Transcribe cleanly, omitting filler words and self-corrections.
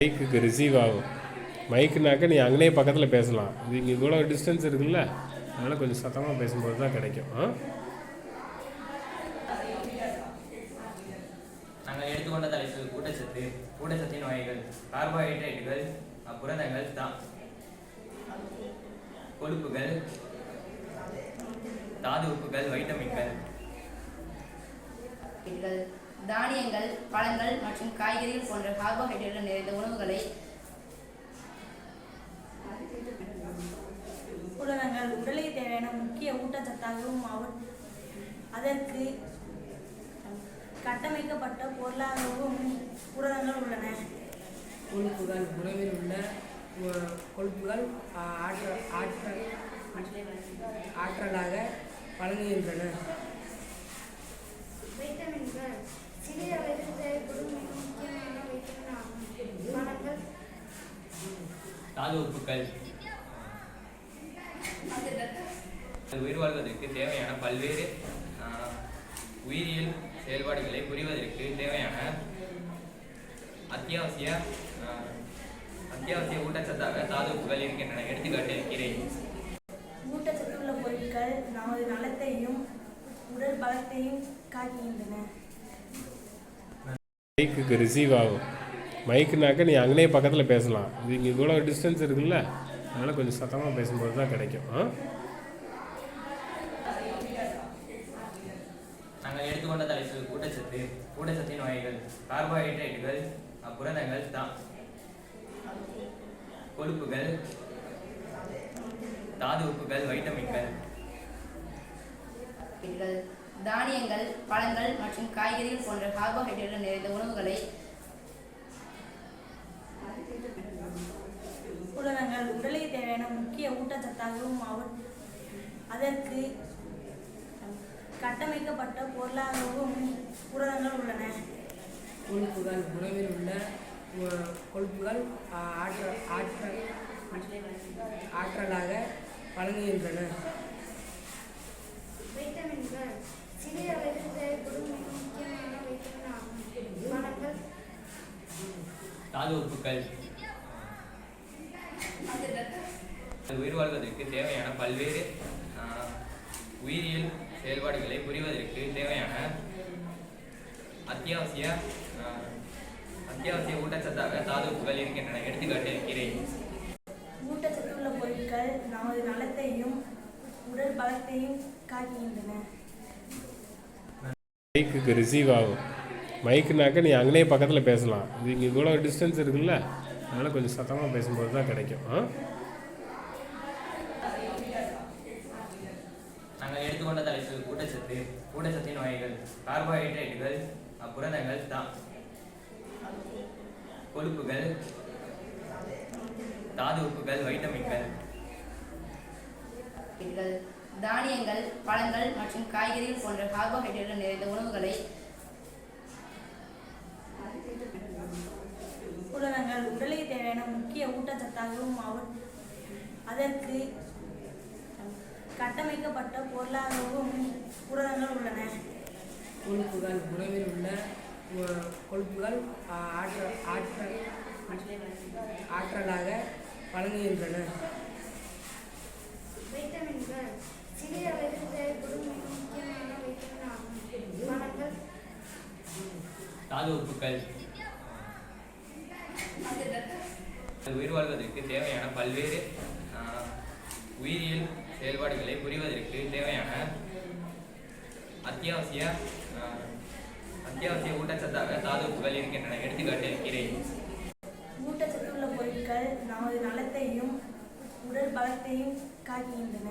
மைக்குக்கு receive ஆகும். மைக்குனாக்க நீ அங்கேயே பக்கத்தில் பேசலாம். இது இங்கே இவ்வளோ டிஸ்டன்ஸ் இருக்குல்ல, அதனால் கொஞ்சம் சத்தமாக பேசும்போது தான் கிடைக்கும். நாங்கள் எடுத்துக்கொண்ட தலைப்பு ஊட்டச்சத்து. ஊட்டச்சத்தின் வகைகள்: கார்போஹைட்ரேட்டுகள், புரதங்கள், கொழுப்புகள், தாது உப்புகள், வைட்டமின்கள். தானியங்கள், பழங்கள் மற்றும் காய்கறிகள் போன்ற கார்போஹைட்ரேட்டுகள் நிறைந்த உணவுகளை புரதங்கள் உடலுக்கு தேவையான முக்கிய ஊட்டச்சத்தாகவும் அதற்கு கட்டமைக்கப்பட்ட பொருளாகவும் புரதங்கள் உள்ளன. கொழுப்புகள் உணவில் உள்ள கொழுப்புகள் ஆற்றலாக வழங்குகின்றன. வைட்டமின்கள் சிறிய அளவில் தேவைப்படும் மிக முக்கியமான வைட்டமின் ஆகும். பழங்கள், தாது உப்புக்கள் உயிர் வாழ்வதற்கு தேவையான பல்வேறு உயிரியல் செயல்பாடுகளை புரிவதற்கு தேவையான அத்தியாவசிய ஊட்டச்சத்தாக தாது உப்புகள் இருக்கின்றன. எடுத்துக்காட்டு கீரை. ஊட்டச்சத்துள்ள பொருட்கள் நமது நலத்தையும் உடல் பலத்தையும் காட்டுகின்றன. மைக்குக்கு ரிசீவ் ஆகும். மைக்குனாக்க நீ அங்கேயே பக்கத்தில் பேசலாம். இது இங்கே இவ்வளோ டிஸ்டன்ஸ் இருக்குல்ல, அதனால் கொஞ்சம் சத்தமாக பேசும்போது தான் கிடைக்கும். நாங்கள் எடுத்துக்கொண்ட தலைப்பு ஊட்டச்சத்து. ஊட்டச்சத்தின் வகைகள்: கார்போஹைட்ரேட்டுகள், புரதங்கள், கொழுப்புகள், தாது உப்புகள், வைட்டமின்கள். தானியங்கள், பழங்கள் மற்றும் காய்கறிகள் போன்ற கார்போஹைட்ரேட்டுகள் நிறைந்த உணவுகளை புரதங்கள் உடலுக்கு தேவையான முக்கிய ஊட்டச்சத்தாகவும் அதற்கு கட்டமைக்கப்பட்ட பொருளாகவும் புரதங்கள் உள்ளன. கொழுப்புகள் உணவில் உள்ள கொழுப்புகள் ஆற்றலாக வழங்குகின்றன. வைட்டமின்கள் சிறிய அளவில் தேவைப்படும் மிக முக்கியமான வைட்டமின் ஆகும். பழங்கள், தாது உப்புக்கள் உயிர் வாழ்வதற்கு தேவையான பல்வேறு உயிரியல் செயல்பாடுகளை புரிவதற்கு தேவையான அத்தியாவசிய ஊட்டச்சத்தாக தாது உப்புகள் இருக்கின்றன. எடுத்துக்காட்டு கீரை. ஊட்டச்சத்துள்ள பொருட்கள் நமது நலத்தையும் உடல் பலத்தையும் காட்டுகின்றன. மைக்குக்கு ரிசீவ் ஆகும். மைக்குனாக்க நீ அங்கேயே பக்கத்தில் பேசலாம். இது இங்கே இவ்வளோ டிஸ்டன்ஸ் இருக்குல்ல, அதனால் கொஞ்சம் சத்தமாக பேசும்போது தான் கிடைக்கும். நாங்கள் எடுத்துக்கொண்ட தலைப்பு ஊட்டச்சத்து. ஊட்டச்சத்தின் வகைகள்: கார்போஹைட்ரேட்டுகள், புரதங்கள், கொழுப்புகள், தாது உப்புகள், வைட்டமின்கள். தானியங்கள், பழங்கள் மற்றும் காய்கறிகள் போன்ற கார்போஹைட்ரேட்டுகள் நிறைந்த உணவுகளை புரதங்கள் உடலுக்கு தேவையான முக்கிய ஊட்டச்சத்தாகவும் அதற்கு கட்டமைக்கப்பட்ட பொருளாகவும் புரதங்கள் உள்ளன. கொழுப்புகள் உணவில் உள்ள கொழுப்புகள் ஆற்றலாக வழங்குகின்றன. வைட்டமின்கள் சிறிய அளவில் தேவைப்படும் மிக முக்கியமான வைட்டமின் ஆகும். பழங்கள், தாது உப்புக்கள் உயிர் வாழ்வதற்கு தேவையான பல்வேறு உயிரியல் செயல்பாடுகளை புரிவதற்கு தேவையான அத்தியாவசிய ஊட்டச்சத்தாக தாது உப்புகள் இருக்கின்றன. எடுத்துக்காட்டு கீரை. ஊட்டச்சத்துள்ள பொருட்கள் நமது நலத்தையும் உடல் பலத்தையும் காட்டுகின்றன.